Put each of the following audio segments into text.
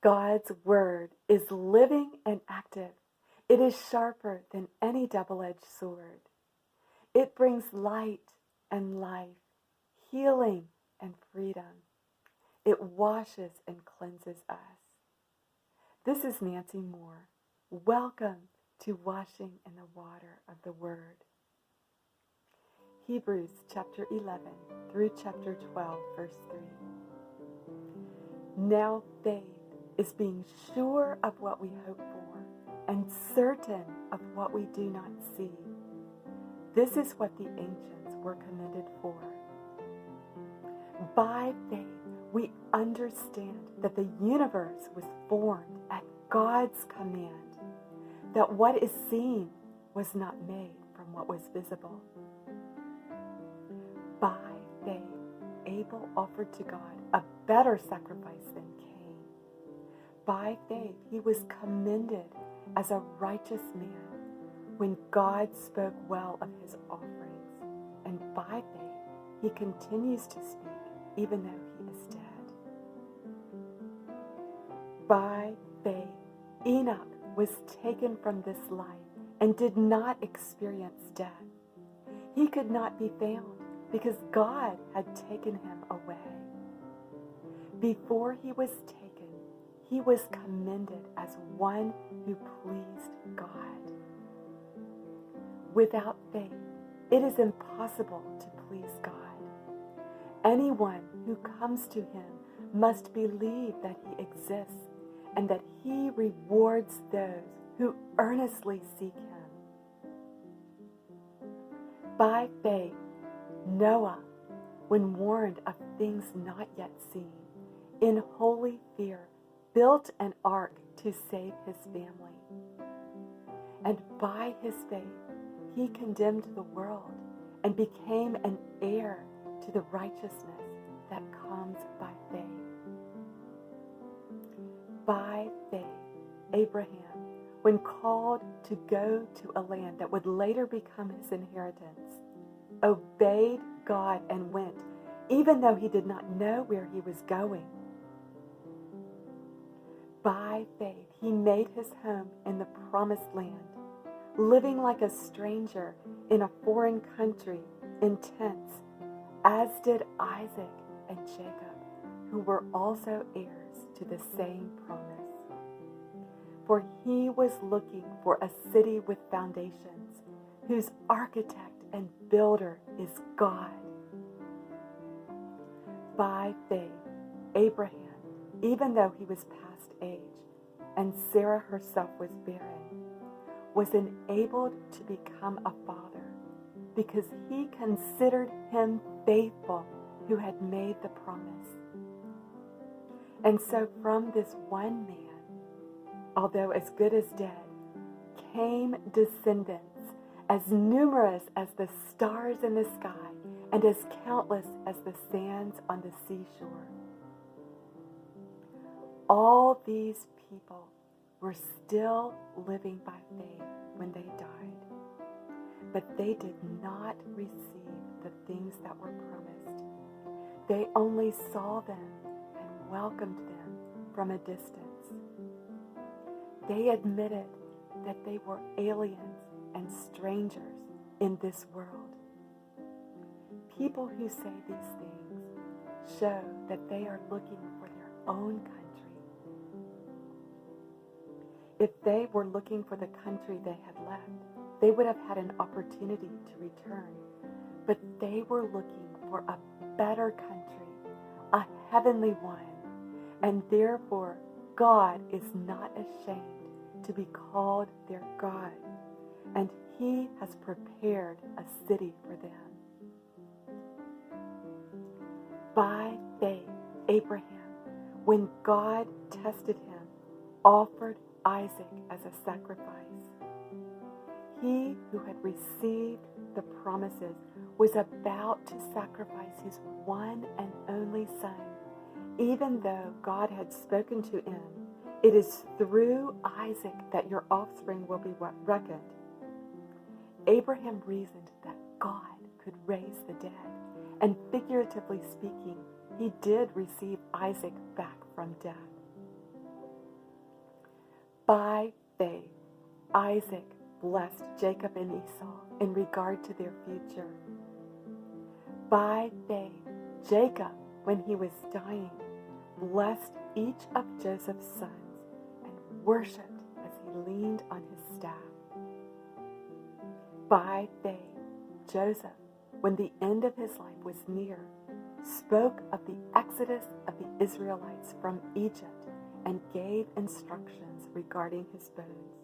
God's word is living and active. It is sharper than any double-edged sword. It brings light and life, healing and freedom. It washes and cleanses us. This is Nancy Moore. Welcome to Washing in the Water of the Word. Hebrews chapter 11 through chapter 12, verse 3. Now faith is being sure of what we hope for and certain of what we do not see. This is what the ancients were commended for. By faith, we understand that the universe was formed at God's command, that what is seen was not made from what was visible. By faith, Abel offered to God a better sacrifice than Cain. By faith, he was commended as a righteous man when God spoke well of his offerings. And by faith, he continues to speak even though he is dead. By faith, Enoch was taken from this life and did not experience death. He could not be found because God had taken him away. Before he was taken, he was commended as one who pleased God. Without faith, it is impossible to please God. Anyone who comes to him must believe that he exists and that he rewards those who earnestly seek him. By faith, Noah, when warned of things not yet seen, in holy fear, built an ark to save his family. And by his faith, he condemned the world and became an heir to the righteousness that comes by faith. By faith, Abraham, when called to go to a land that would later become his inheritance, obeyed God and went, even though he did not know where he was going. By faith, he made his home in the promised land, living like a stranger in a foreign country in tents, as did Isaac and Jacob, who were also heirs to the same promise. For he was looking for a city with foundations, whose architect and builder is God. By faith, Abraham, even though he was past age, and Sarah herself was barren, was enabled to become a father, because he considered him faithful who had made the promise. And so from this one man, although as good as dead, came descendants as numerous as the stars in the sky and as countless as the sands on the seashore. All these people were still living by faith when they died, but they did not receive the things that were promised. They only saw them and welcomed them from a distance. They admitted that they were aliens and strangers in this world. People who say these things show that they are looking for their own country. If they were looking for the country they had left, they would have had an opportunity to return. But they were looking for a better country, a heavenly one, and therefore God is not ashamed to be called their God, and he has prepared a city for them. By faith, Abraham, when God tested him, offered Isaac as a sacrifice. He who had received the promises was about to sacrifice his one and only son, even though God had spoken to him, "It is through Isaac that your offspring will be reckoned." Abraham reasoned that God could raise the dead, and figuratively speaking, he did receive Isaac back from death. By faith, Isaac blessed Jacob and Esau in regard to their future. By faith, Jacob, when he was dying, blessed each of Joseph's sons and worshipped as he leaned on his staff. By faith, Joseph, when the end of his life was near, spoke of the exodus of the Israelites from Egypt and gave instructions regarding his bones.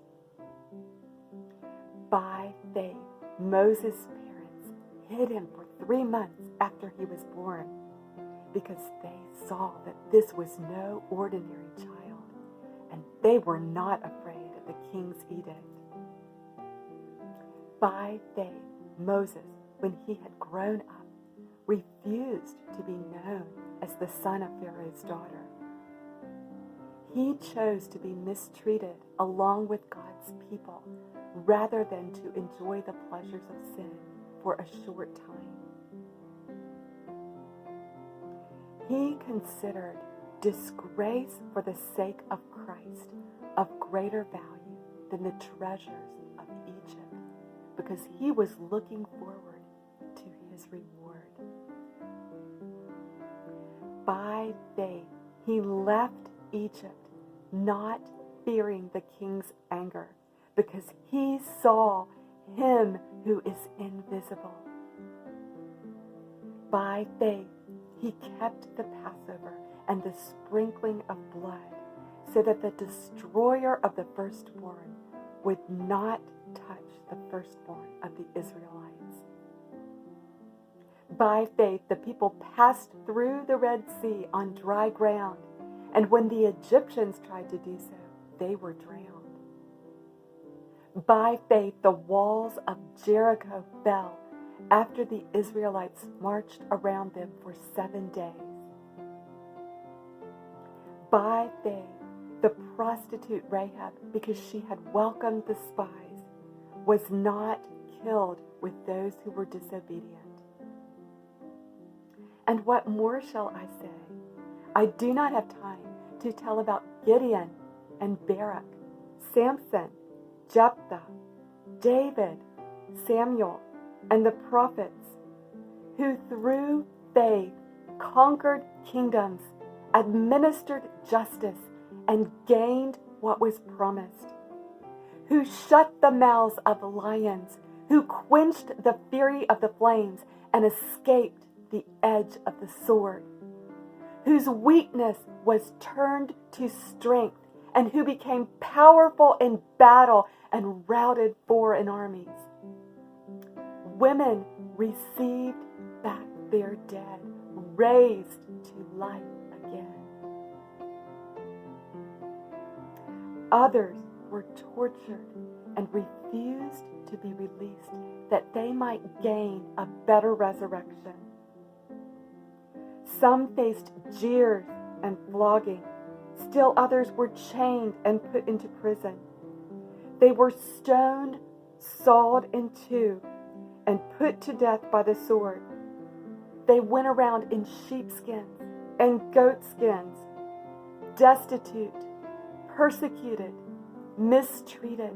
By faith, Moses' parents hid him for 3 months after he was born because they saw that this was no ordinary child and they were not afraid of the king's edict. By faith, Moses, when he had grown up, refused to be known as the son of Pharaoh's daughter. He chose to be mistreated along with God's people rather than to enjoy the pleasures of sin for a short time. He considered disgrace for the sake of Christ of greater value than the treasures of Egypt, because he was looking forward to his reward. By faith, he left Egypt, not fearing the king's anger, because he saw him who is invisible. By faith, he kept the Passover and the sprinkling of blood, so that the destroyer of the firstborn would not touch the firstborn of the Israelites. By faith, the people passed through the Red Sea on dry ground, and when the Egyptians tried to do so, they were drowned. By faith, the walls of Jericho fell after the Israelites marched around them for 7 days. By faith, the prostitute Rahab, because she had welcomed the spies, was not killed with those who were disobedient. And what more shall I say? I do not have time to tell about Gideon and Barak, Samson, Jephthah, David, Samuel, and the prophets, who through faith conquered kingdoms, administered justice, and gained what was promised, who shut the mouths of lions, who quenched the fury of the flames, and escaped the edge of the sword, whose weakness was turned to strength, and who became powerful in battle and routed foreign armies. Women received back their dead, raised to life again. Others were tortured and refused to be released that they might gain a better resurrection. Some faced jeers and flogging. Still others were chained and put into prison. They were stoned, sawed in two, and put to death by the sword. They went around in sheepskins and goatskins, destitute, persecuted, mistreated.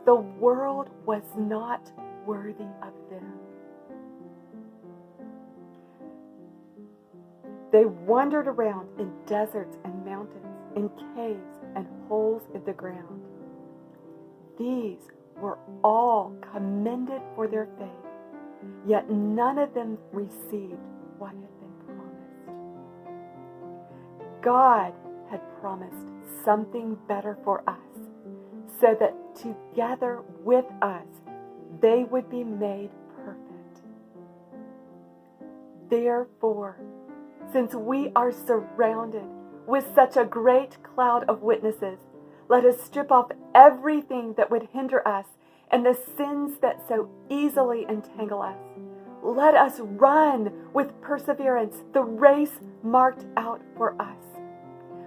The world was not worthy of them. They wandered around in deserts and mountains, in caves and holes in the ground. These were all commended for their faith, yet none of them received what had been promised. God had promised something better for us, so that together with us they would be made perfect. Therefore, since we are surrounded with such a great cloud of witnesses, let us strip off everything that would hinder us and the sins that so easily entangle us. Let us run with perseverance the race marked out for us.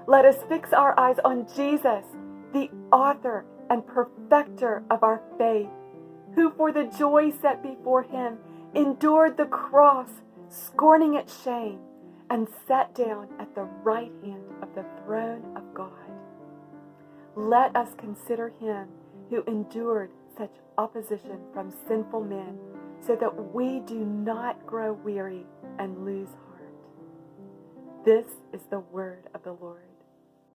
Let us fix our eyes on Jesus, the author and perfecter of our faith, who for the joy set before him endured the cross, scorning its shame, and sat down at the right hand of the throne of God. Let us consider him who endured such opposition from sinful men, so that we do not grow weary and lose heart. This is the word of the Lord.